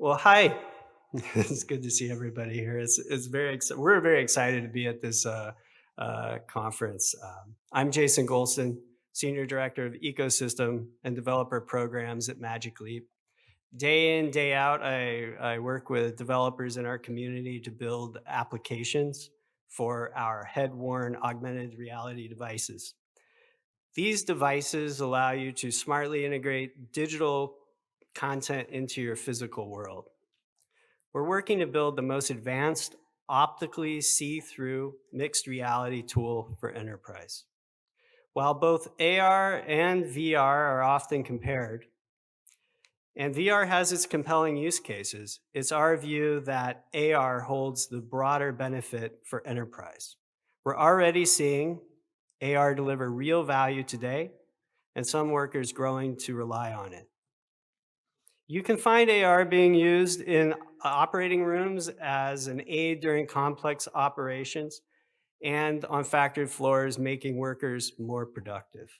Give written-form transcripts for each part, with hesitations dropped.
Well, hi. It's good to see everybody here. We're very excited to be at this conference. I'm Jason Gholston, Senior Director of Ecosystem and Developer Programs at Magic Leap. Day in, day out, I work with developers in our community to build applications for our head-worn augmented reality devices. These devices allow you to smartly integrate digital content into your physical world. We're working to build the most advanced optically see-through mixed reality tool for enterprise. While both AR and VR are often compared, and VR has its compelling use cases, it's our view that AR holds the broader benefit for enterprise. We're already seeing AR deliver real value today, and some workers growing to rely on it. You can find AR being used in operating rooms as an aid during complex operations and on factory floors, making workers more productive.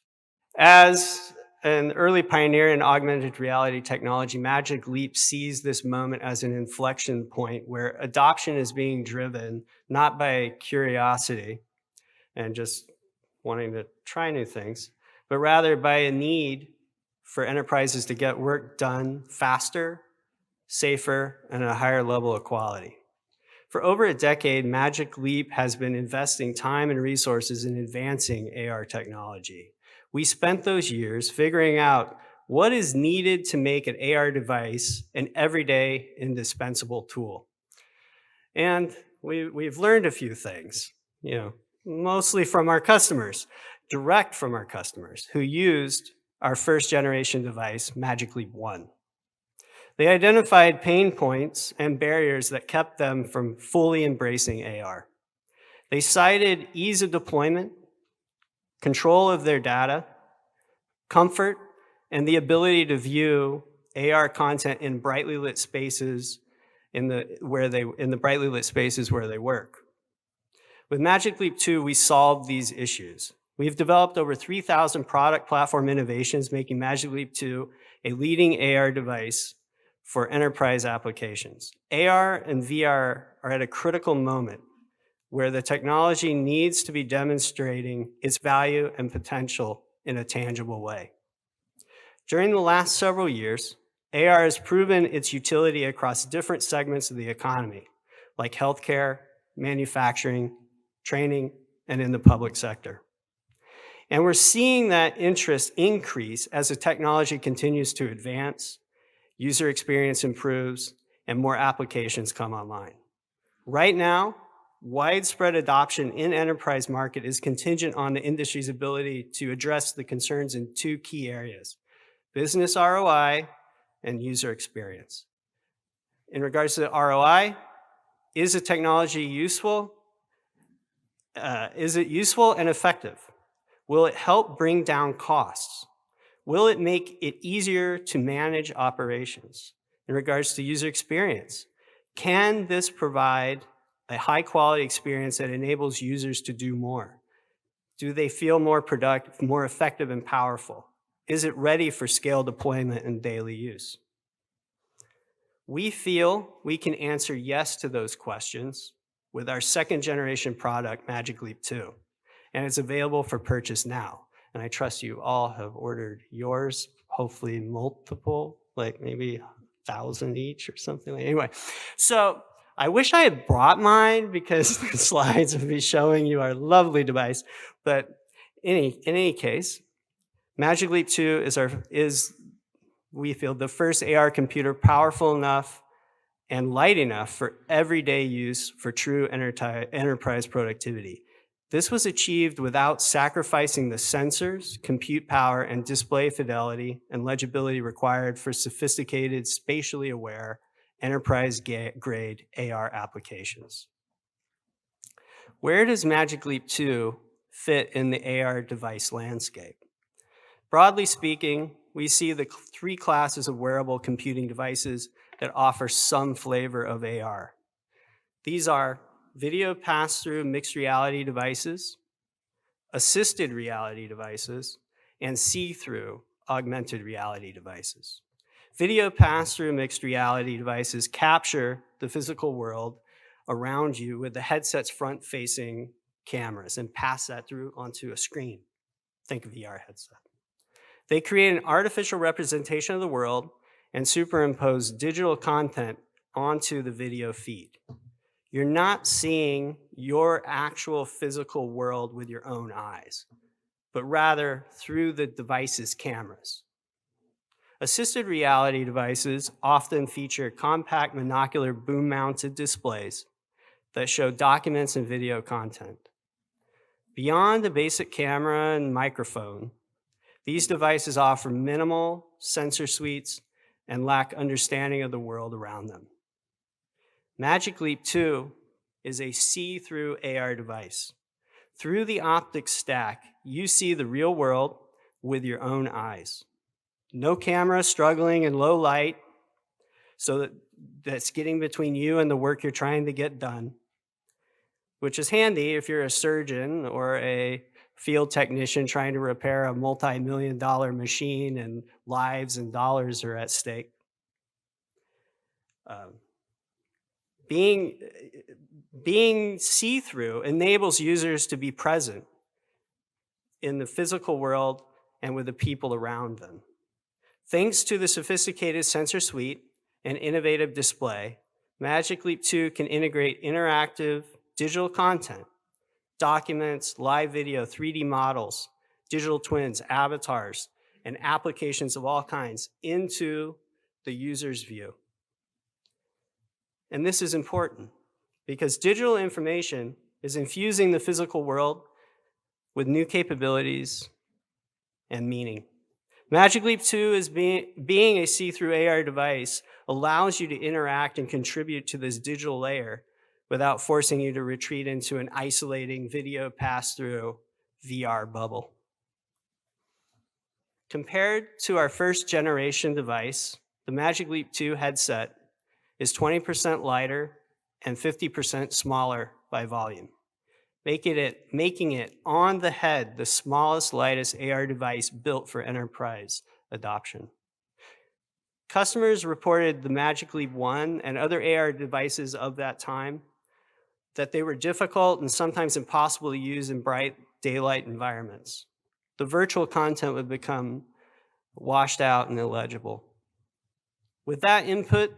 As an early pioneer in augmented reality technology, Magic Leap sees this moment as an inflection point where adoption is being driven not by curiosity and just wanting to try new things, but rather by a need for enterprises to get work done faster, safer, and at a higher level of quality. For over a decade, Magic Leap has been investing time and resources in advancing AR technology. We spent those years figuring out what is needed to make an AR device an everyday indispensable tool. And we've learned a few things, mostly from our customers, direct from our customers who used our first generation device, Magic Leap 1. They identified pain points and barriers that kept them from fully embracing AR. They cited ease of deployment, control of their data, comfort, and the ability to view AR content in brightly lit spaces in the brightly lit spaces where they work. With Magic Leap 2, we solved these issues. We've developed over 3,000 product platform innovations, making Magic Leap 2 a leading AR device for enterprise applications. AR and VR are at a critical moment where the technology needs to be demonstrating its value and potential in a tangible way. During the last several years, AR has proven its utility across different segments of the economy, like healthcare, manufacturing, training, and in the public sector. And we're seeing that interest increase as the technology continues to advance, user experience improves, and more applications come online. Right now, widespread adoption in enterprise market is contingent on the industry's ability to address the concerns in two key areas: business ROI and user experience. In regards to the ROI, is the technology useful? Is it useful and effective? Will it help bring down costs? Will it make it easier to manage operations? In regards to user experience, can this provide a high quality experience that enables users to do more? Do they feel more productive, more effective and powerful? Is it ready for scale deployment and daily use? We feel we can answer yes to those questions with our second generation product, Magic Leap 2, and it's available for purchase now. And I trust you all have ordered yours, hopefully multiple, like maybe 1,000 each or something. Anyway, so I wish I had brought mine because the slides would be showing you our lovely device. But in any case, Magic Leap 2 is, we feel, the first AR computer powerful enough and light enough for everyday use for true enterprise productivity. This was achieved without sacrificing the sensors, compute power, and display fidelity and legibility required for sophisticated, spatially aware, enterprise-grade AR applications. Where does Magic Leap 2 fit in the AR device landscape? Broadly speaking, we see the three classes of wearable computing devices that offer some flavor of AR. These are video pass-through mixed reality devices, assisted reality devices, and see-through augmented reality devices. Video pass-through mixed reality devices capture the physical world around you with the headset's front-facing cameras and pass that through onto a screen. Think of VR headset. They create an artificial representation of the world and superimpose digital content onto the video feed. You're not seeing your actual physical world with your own eyes, but rather through the device's cameras. Assisted reality devices often feature compact monocular boom-mounted displays that show documents and video content. Beyond the basic camera and microphone, these devices offer minimal sensor suites and lack understanding of the world around them. Magic Leap 2 is a see-through AR device. Through the optics stack, you see the real world with your own eyes. No camera struggling in low light, so that's getting between you and the work you're trying to get done, which is handy if you're a surgeon or a field technician trying to repair a multi-million-dollar machine and lives and dollars are at stake. Being see-through enables users to be present in the physical world and with the people around them. Thanks to the sophisticated sensor suite and innovative display, Magic Leap 2 can integrate interactive digital content, documents, live video, 3D models, digital twins, avatars, and applications of all kinds into the user's view. And this is important because digital information is infusing the physical world with new capabilities and meaning. Magic Leap 2 is being a see-through AR device allows you to interact and contribute to this digital layer without forcing you to retreat into an isolating video pass-through VR bubble. Compared to our first generation device, the Magic Leap 2 headset is 20% lighter and 50% smaller by volume, making it on the head the smallest, lightest AR device built for enterprise adoption. Customers reported the Magic Leap 1 and other AR devices of that time that they were difficult and sometimes impossible to use in bright daylight environments. The virtual content would become washed out and illegible. With that input,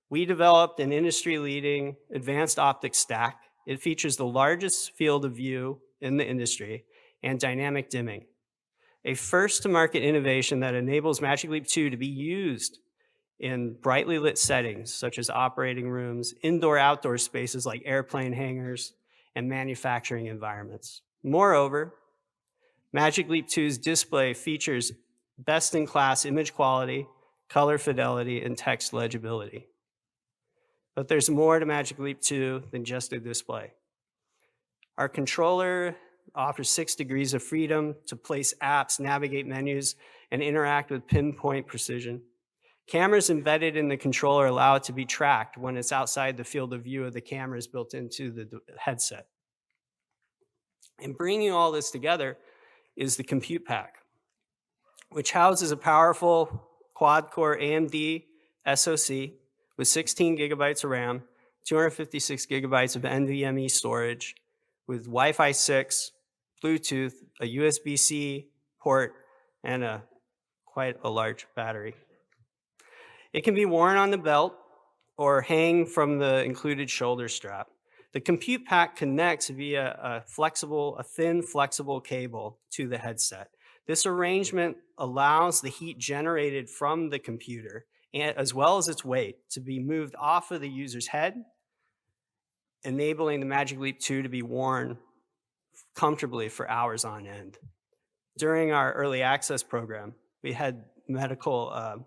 we developed an industry-leading advanced optics stack. It features the largest field of view in the industry and dynamic dimming, a first-to-market innovation that enables Magic Leap 2 to be used in brightly lit settings such as operating rooms, indoor-outdoor spaces like airplane hangars, and manufacturing environments. Moreover, Magic Leap 2's display features best-in-class image quality, color fidelity, and text legibility. But there's more to Magic Leap 2 than just a display. Our controller offers 6 degrees of freedom to place apps, navigate menus, and interact with pinpoint precision. Cameras embedded in the controller allow it to be tracked when it's outside the field of view of the cameras built into the headset. And bringing all this together is the compute pack, which houses a powerful quad-core AMD SoC with 16 gigabytes of RAM, 256 gigabytes of NVMe storage, with Wi-Fi 6, Bluetooth, a USB-C port, and quite a large battery. It can be worn on the belt or hang from the included shoulder strap. The compute pack connects via a thin, flexible cable to the headset. This arrangement allows the heat generated from the computer, as well as its weight, to be moved off of the user's head, enabling the Magic Leap 2 to be worn comfortably for hours on end. During our early access program, we had medical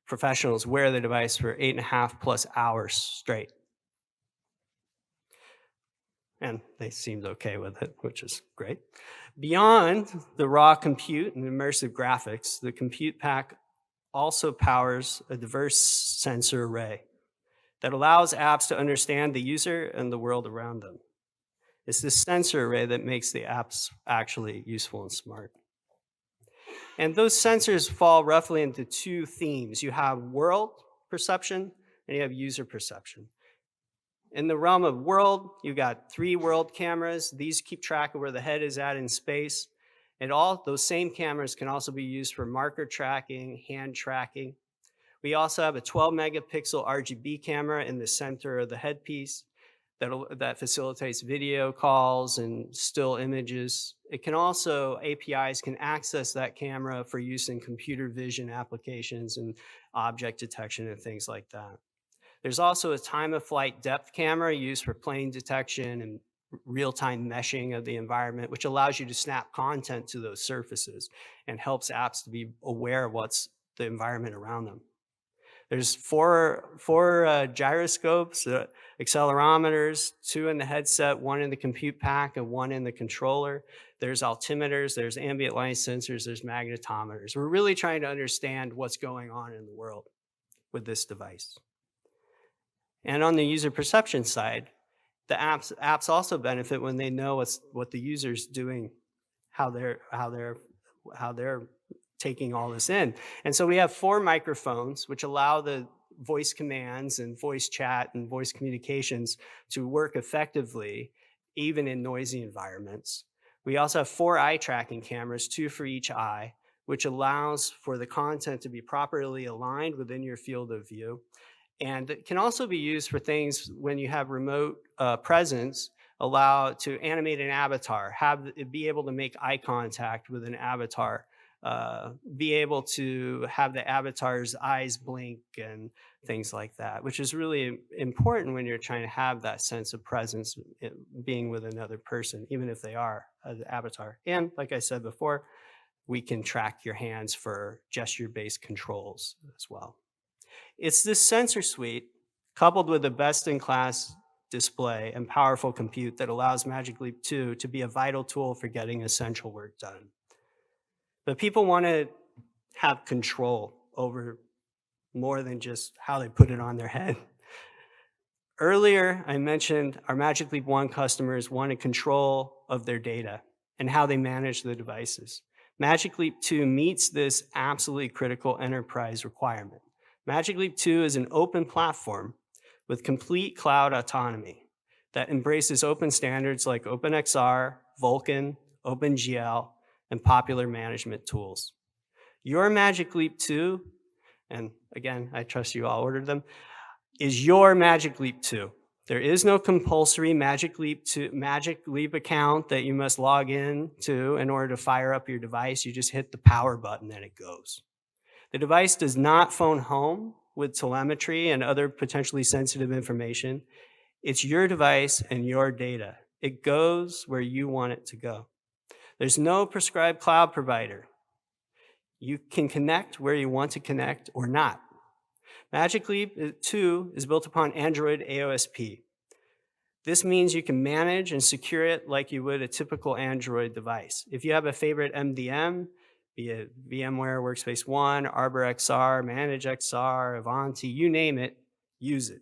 professionals wear the device for 8.5+ hours straight. And they seemed okay with it, which is great. Beyond the raw compute and immersive graphics, the compute pack also powers a diverse sensor array that allows apps to understand the user and the world around them. It's this sensor array that makes the apps actually useful and smart. And those sensors fall roughly into two themes. You have world perception and you have user perception. In the realm of world, you've got 3 world cameras. These keep track of where the head is at in space. And all those same cameras can also be used for marker tracking, hand tracking. We also have a 12 megapixel RGB camera in the center of the headpiece that facilitates video calls and still images. It can also, APIs can access that camera for use in computer vision applications and object detection and things like that. There's also a time of flight depth camera used for plane detection and real-time meshing of the environment, which allows you to snap content to those surfaces and helps apps to be aware of what's the environment around them. There's four gyroscopes, accelerometers, 2 in the headset, 1 in the compute pack, and 1 in the controller. There's altimeters, there's ambient light sensors, there's magnetometers. We're really trying to understand what's going on in the world with this device. And on the user perception side, the apps also benefit when they know what the user's doing, how they're taking all this in. And so we have 4 microphones, which allow the voice commands and voice chat and voice communications to work effectively, even in noisy environments. We also have 4 eye tracking cameras, 2 for each eye, which allows for the content to be properly aligned within your field of view. And it can also be used for things when you have remote presence, allow to animate an avatar, be able to make eye contact with an avatar, be able to have the avatar's eyes blink and things like that, which is really important when you're trying to have that sense of presence being with another person, even if they are an avatar. And like I said before, we can track your hands for gesture-based controls as well. It's this sensor suite coupled with a best-in-class display and powerful compute that allows Magic Leap 2 to be a vital tool for getting essential work done. But people want to have control over more than just how they put it on their head. Earlier, I mentioned our Magic Leap 1 customers wanted control of their data and how they manage the devices. Magic Leap 2 meets this absolutely critical enterprise requirement. Magic Leap 2 is an open platform with complete cloud autonomy that embraces open standards like OpenXR, Vulkan, OpenGL, and popular management tools. Your Magic Leap 2, and again, I trust you all ordered them, is your Magic Leap 2. There is no compulsory Magic Leap account that you must log in to in order to fire up your device. You just hit the power button and it goes. The device does not phone home with telemetry and other potentially sensitive information. It's your device and your data. It goes where you want it to go. There's no prescribed cloud provider. You can connect where you want to connect or not. Magic Leap 2 is built upon Android AOSP. This means you can manage and secure it like you would a typical Android device. If you have a favorite MDM, be it VMware Workspace ONE, Arbor XR, Manage XR, Avanti, you name it, use it.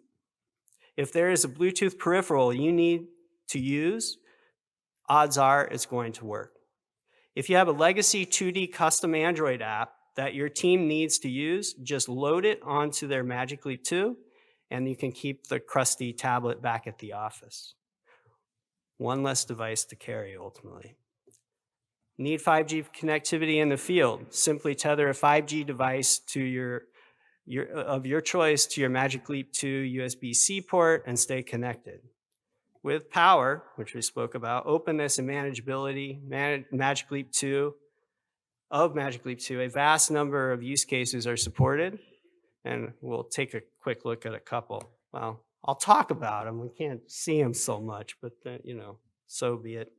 If there is a Bluetooth peripheral you need to use, odds are it's going to work. If you have a legacy 2D custom Android app that your team needs to use, just load it onto their Magic Leap 2, and you can keep the crusty tablet back at the office. One less device to carry, ultimately. Need 5G connectivity in the field? Simply tether a 5G device to your choice to your Magic Leap 2 USB-C port and stay connected. With power, which we spoke about, openness and manageability, Magic Leap 2, a vast number of use cases are supported, and we'll take a quick look at a couple. Well, I'll talk about them. We can't see them so much, but so be it.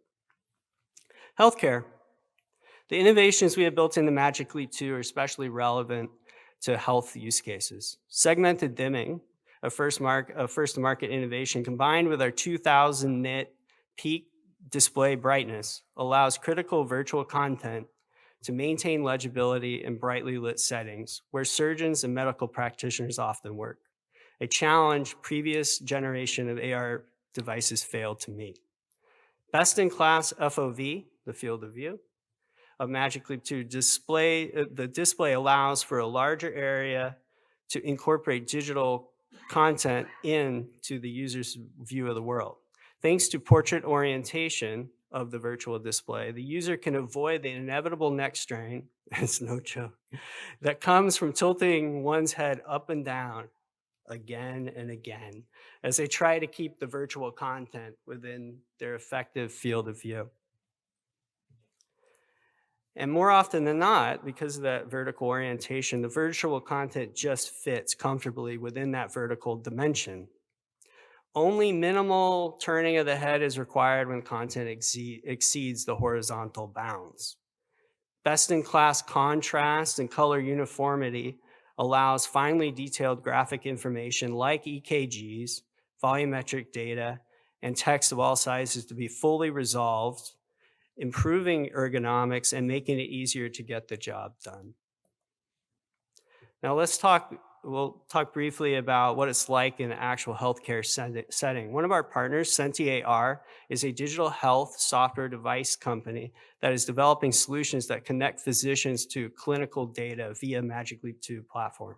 Healthcare. The innovations we have built into Magic Leap 2 are especially relevant to health use cases. Segmented dimming, a first-to-market innovation combined with our 2000 nit peak display brightness allows critical virtual content to maintain legibility in brightly lit settings where surgeons and medical practitioners often work, a challenge previous generation of AR devices failed to meet. Best-in-class FOV, the field of view, of Magic Leap 2 display, the display allows for a larger area to incorporate digital content into the user's view of the world. Thanks to portrait orientation of the virtual display, the user can avoid the inevitable neck strain, it's no joke, that comes from tilting one's head up and down again and again as they try to keep the virtual content within their effective field of view. And more often than not, because of that vertical orientation, the virtual content just fits comfortably within that vertical dimension. Only minimal turning of the head is required when content exceeds the horizontal bounds. Best-in-class contrast and color uniformity allows finely detailed graphic information like EKGs, volumetric data, and text of all sizes to be fully resolved, improving ergonomics and making it easier to get the job done. Now we'll talk briefly about what it's like in an actual healthcare setting. One of our partners, Senti AR, is a digital health software device company that is developing solutions that connect physicians to clinical data via Magic Leap 2 platform.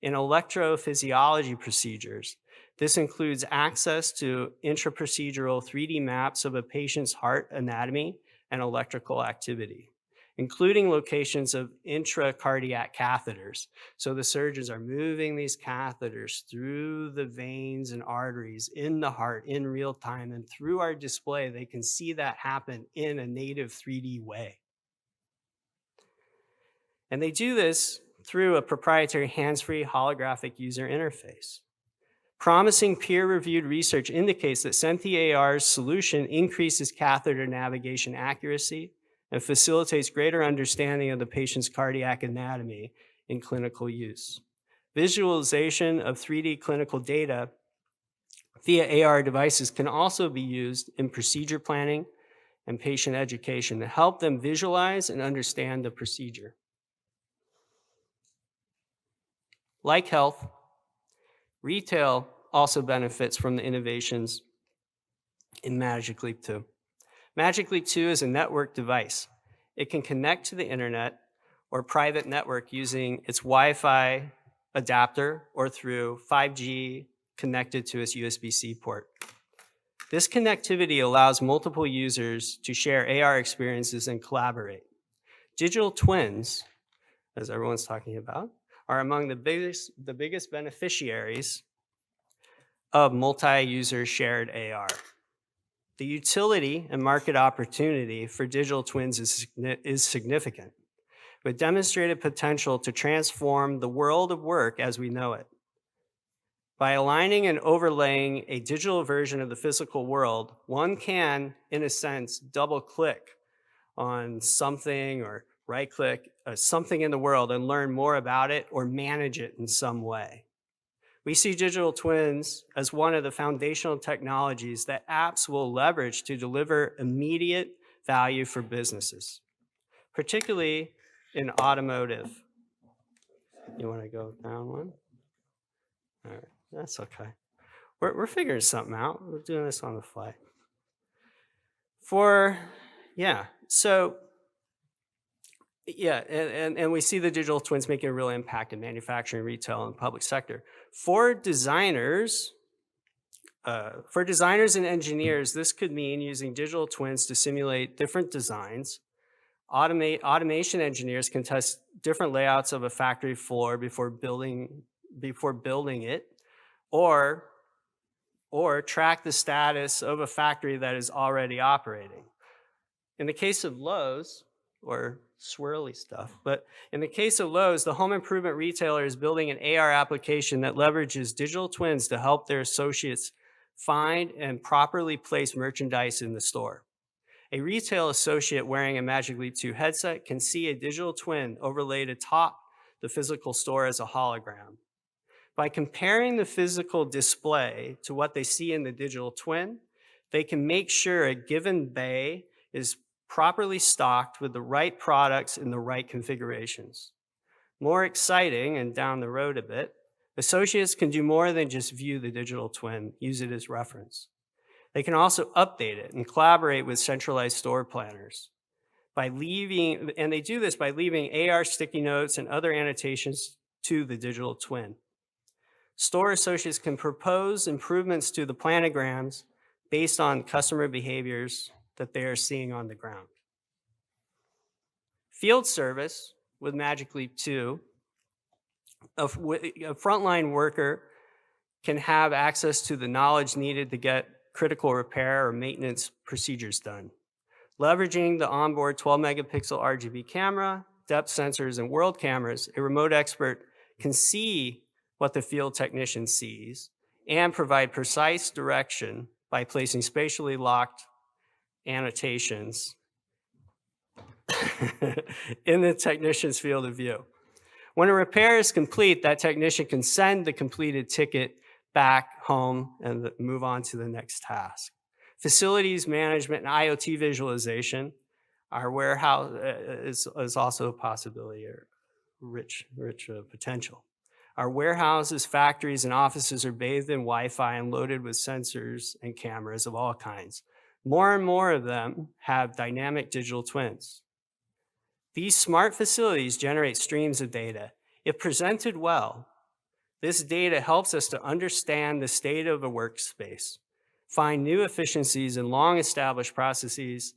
In electrophysiology procedures, this includes access to intraprocedural 3D maps of a patient's heart anatomy and electrical activity, including locations of intracardiac catheters. So the surgeons are moving these catheters through the veins and arteries in the heart in real time, and through our display, they can see that happen in a native 3D way. And they do this through a proprietary hands-free holographic user interface. Promising peer-reviewed research indicates that Senti AR's solution increases catheter navigation accuracy and facilitates greater understanding of the patient's cardiac anatomy in clinical use. Visualization of 3D clinical data via AR devices can also be used in procedure planning and patient education to help them visualize and understand the procedure. Like health, retail also benefits from the innovations in Magic Leap 2. Magic Leap 2 is a network device. It can connect to the internet or private network using its Wi-Fi adapter or through 5G connected to its USB-C port. This connectivity allows multiple users to share AR experiences and collaborate. Digital twins, as everyone's talking about, are among the biggest beneficiaries of multi-user shared AR. The utility and market opportunity for digital twins is significant, with demonstrated potential to transform the world of work as we know it. By aligning and overlaying a digital version of the physical world, one can, in a sense, double-click on something or right-click something in the world and learn more about it or manage it in some way. We see digital twins as one of the foundational technologies that apps will leverage to deliver immediate value for businesses, particularly in automotive. You want to go down one? All right, that's okay. We're figuring something out. We're doing this on the fly. And we see the digital twins making a real impact in manufacturing, retail, and public sector. For designers and engineers, this could mean using digital twins to simulate different designs. Automation engineers can test different layouts of a factory floor before building it, or track the status of a factory that is already operating. In the case of Lowe's, or swirly stuff, but in the case of Lowe's, the home improvement retailer is building an AR application that leverages digital twins to help their associates find and properly place merchandise in the store. A retail associate wearing a Magic Leap 2 headset can see a digital twin overlaid atop the physical store as a hologram. By comparing the physical display to what they see in the digital twin, they can make sure a given bay is properly stocked with the right products in the right configurations. More exciting, and down the road a bit, associates can do more than just view the digital twin, use it as reference. They can also update it and collaborate with centralized store planners. and they do this by leaving AR sticky notes and other annotations to the digital twin. Store associates can propose improvements to the planograms based on customer behaviors that they are seeing on the ground. Field service with Magic Leap 2, a frontline worker can have access to the knowledge needed to get critical repair or maintenance procedures done. Leveraging the onboard 12 megapixel RGB camera, depth sensors, and world cameras, a remote expert can see what the field technician sees and provide precise direction by placing spatially locked annotations in the technician's field of view. When a repair is complete, that technician can send the completed ticket back home and move on to the next task. Facilities management and IoT visualization, our warehouse is also a possibility, or rich potential. Our warehouses, factories, and offices are bathed in Wi-Fi and loaded with sensors and cameras of all kinds. More and more of them have dynamic digital twins. These smart facilities generate streams of data. If presented well, this data helps us to understand the state of a workspace, find new efficiencies in long-established processes,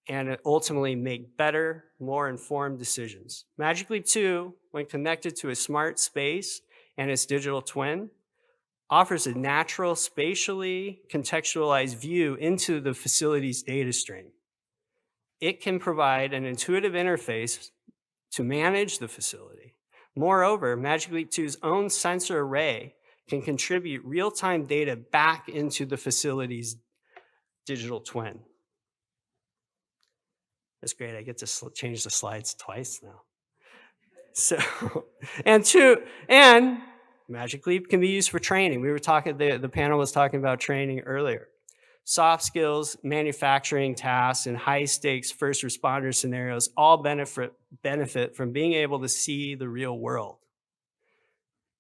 and ultimately make better, more informed decisions. Magic Leap 2, when connected to a smart space and its digital twin, offers a natural, spatially contextualized view into the facility's data stream. It can provide an intuitive interface to manage the facility. Moreover, Magic Leap 2's own sensor array can contribute real-time data back into the facility's digital twin. That's great, I get to change the slides twice now. So, and Magic Leap can be used for training. We were talking, the panel was talking about training earlier. Soft skills, manufacturing tasks, and high-stakes first responder scenarios all benefit from being able to see the real world.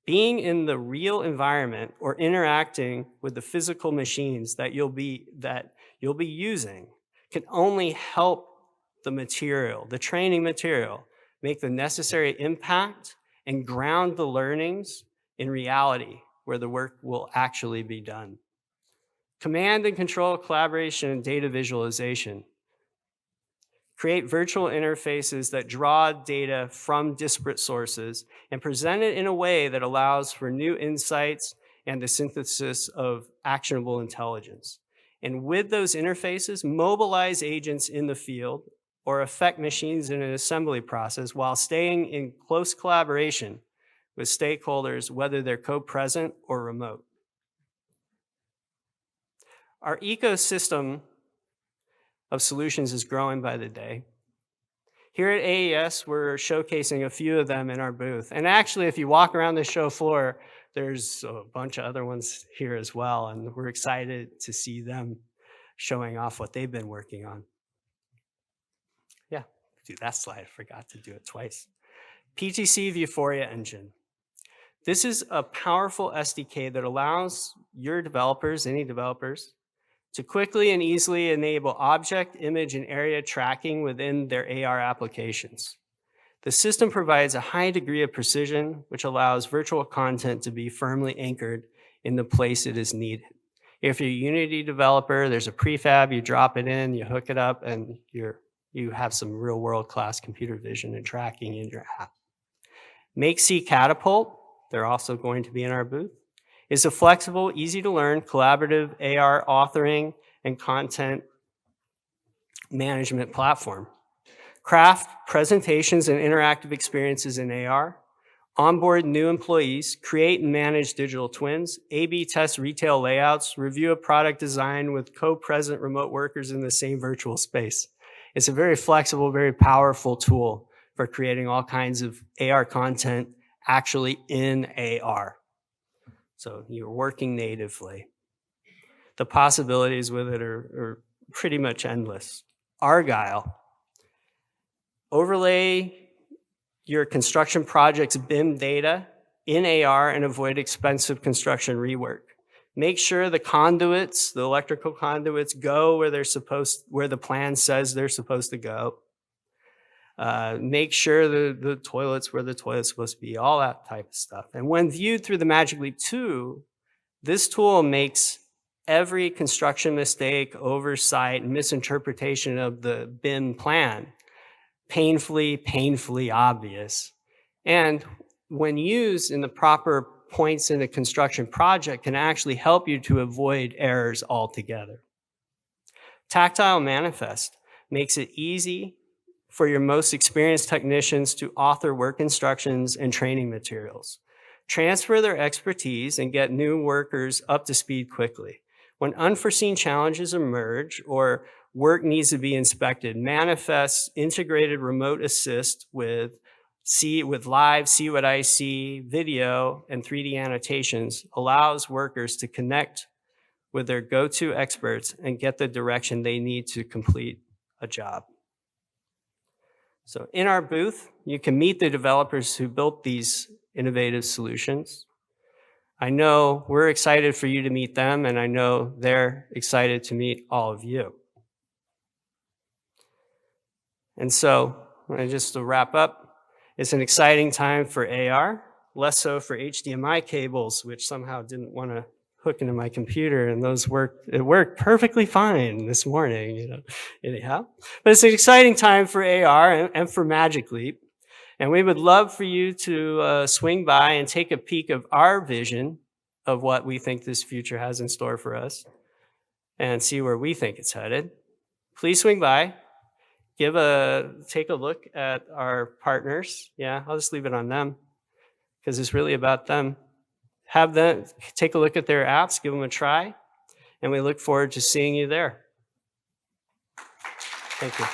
Being in the real environment or interacting with the physical machines that you'll be using can only help the training material, make the necessary impact and ground the learnings in reality where the work will actually be done. Command and control collaboration and data visualization. Create virtual interfaces that draw data from disparate sources and present it in a way that allows for new insights and the synthesis of actionable intelligence. And with those interfaces, mobilize agents in the field or affect machines in an assembly process while staying in close collaboration with stakeholders, whether they're co-present or remote. Our ecosystem of solutions is growing by the day. Here at AES, we're showcasing a few of them in our booth. And actually, if you walk around the show floor, there's a bunch of other ones here as well, and we're excited to see them showing off what they've been working on. Yeah, do that slide, I forgot to do it twice. PTC Vuforia Engine. This is a powerful SDK that allows your developers, any developers, to quickly and easily enable object, image, and area tracking within their AR applications. The system provides a high degree of precision, which allows virtual content to be firmly anchored in the place it is needed. If you're a Unity developer, there's a prefab, you drop it in, you hook it up, and you have some real world-class computer vision and tracking in your app. MakeC Catapult, they're also going to be in our booth, is a flexible, easy-to-learn, collaborative AR authoring and content management platform. Craft presentations and interactive experiences in AR, onboard new employees, create and manage digital twins, A/B test retail layouts, review a product design with co-present remote workers in the same virtual space. It's a very flexible, very powerful tool for creating all kinds of AR content actually in AR. So you're working natively. The possibilities with it are pretty much endless. Argyle. Overlay your construction project's BIM data in AR and avoid expensive construction rework. Make sure the conduits, the electrical conduits, go where the plan says they're supposed to go. make sure the toilet's where the toilet's supposed to be, all that type of stuff. And when viewed through the Magic Leap 2, this tool makes every construction mistake, oversight, and misinterpretation of the BIM plan painfully obvious. And when used in the proper points in a construction project, can actually help you to avoid errors altogether. Tactile Manifest makes it easy for your most experienced technicians to author work instructions and training materials, transfer their expertise, and get new workers up to speed quickly. When unforeseen challenges emerge or work needs to be inspected, Manifest's integrated remote assist with live See What I See video and 3D annotations allows workers to connect with their go-to experts and get the direction they need to complete a job. So in our booth, you can meet the developers who built these innovative solutions. I know we're excited for you to meet them, and I know they're excited to meet all of you. And so, just to wrap up, it's an exciting time for AR, less so for HDMI cables, which somehow didn't want to hook into my computer, and it worked perfectly fine this morning, anyhow. But it's an exciting time for AR and for Magic Leap. And we would love for you to swing by and take a peek of our vision of what we think this future has in store for us and see where we think it's headed. Please swing by, take a look at our partners. Yeah, I'll just leave it on them because it's really about them. Have them take a look at their apps, give them a try, and we look forward to seeing you there. Thank you.